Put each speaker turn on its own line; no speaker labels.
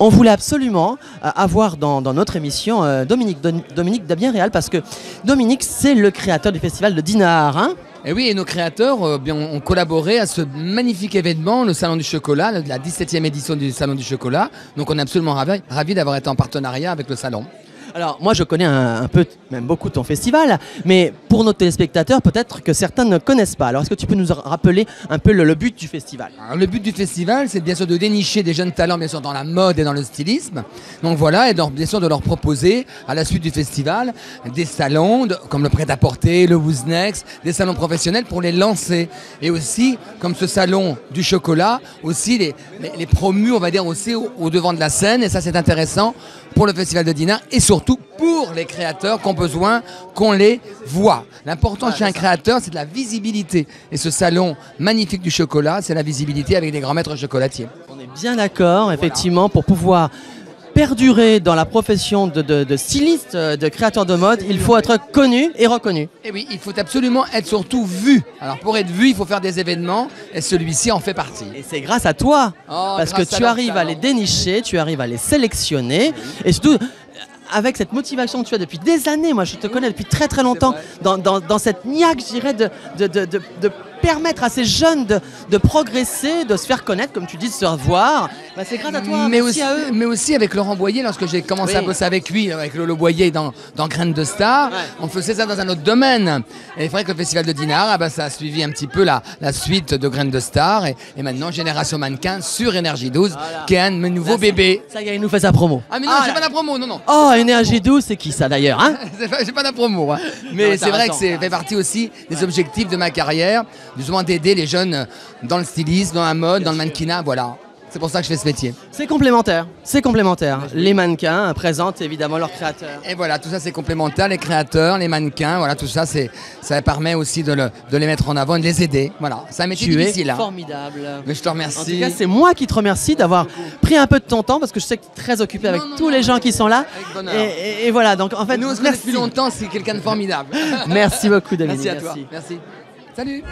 On voulait absolument avoir dans notre émission Dominique Dabien-Réal, parce que Dominique, c'est le créateur du festival de Dinard. Hein.
Et oui, et nos créateurs ont collaboré à ce magnifique événement, le Salon du Chocolat, la 17e édition du Salon du Chocolat. Donc on est absolument ravis d'avoir été en partenariat avec le Salon.
Alors moi je connais un peu, même beaucoup ton festival, mais pour nos téléspectateurs peut-être que certains ne connaissent pas. Alors est-ce que tu peux nous rappeler un peu le but du festival?
Alors, le but du festival, c'est bien sûr de dénicher des jeunes talents bien sûr dans la mode et dans le stylisme. Donc voilà, et bien sûr de leur proposer à la suite du festival des salons comme le prêt-à-porter, le Who's Next, des salons professionnels pour les lancer. Et aussi, comme ce salon du chocolat, aussi les promus, on va dire aussi au devant de la scène. Et ça c'est intéressant pour le festival de Dinard et surtout pour les créateurs qui ont besoin qu'on les voit. L'important chez un créateur, c'est de la visibilité. Et ce salon magnifique du chocolat, c'est la visibilité avec des grands maîtres chocolatiers.
On est bien d'accord, effectivement, pour pouvoir perdurer dans la profession de styliste, de créateur de mode, il faut être connu et reconnu.
Et oui, il faut absolument être surtout vu. Alors pour être vu, il faut faire des événements et celui-ci en fait partie.
Et c'est grâce à toi, parce que tu arrives à les dénicher, tu arrives à les sélectionner, et surtout avec cette motivation que tu as depuis des années. Moi je te connais depuis très très longtemps, dans cette niaque, je dirais, de permettre à ces jeunes de progresser, de se faire connaître, comme tu dis, de se revoir. Bah, c'est grâce à toi,
mais
merci
aussi,
à eux.
Mais aussi avec Laurent Boyer, lorsque j'ai commencé à bosser avec lui, avec Lolo Boyer dans Graines de Star, on faisait ça dans un autre domaine. Et il faudrait que le festival de Dinard, ça a suivi un petit peu la suite de Graines de Star. Et maintenant, Génération Mannequin sur Énergie 12, qui est un de mes nouveaux bébés.
Ça y est, il nous fait sa promo.
Ah mais non, j'ai pas la promo, non.
Oh, Énergie 12, c'est qui ça d'ailleurs, hein?
J'ai pas la promo, hein. Mais c'est vrai que ça fait partie aussi des objectifs de ma carrière, justement d'aider les jeunes dans le stylisme, dans la mode, dans le mannequinat, voilà. C'est pour ça que je fais ce métier.
C'est complémentaire, c'est complémentaire. Les mannequins présentent évidemment leurs créateurs.
Et voilà, tout ça c'est complémentaire, les créateurs, les mannequins, voilà, tout ça ça permet aussi de les mettre en avant et de les aider. Voilà, c'est un métier difficile.
Tu es formidable.
Mais je te remercie.
En tout cas, c'est moi qui te remercie d'avoir pris un peu de ton temps, parce que je sais que tu es très occupé avec tous les gens qui sont là.
Avec bonheur.
Et voilà, donc en fait,
nous on se connaît depuis longtemps, c'est quelqu'un de formidable.
Merci beaucoup, Dominique.
Merci à toi. Merci. Salut.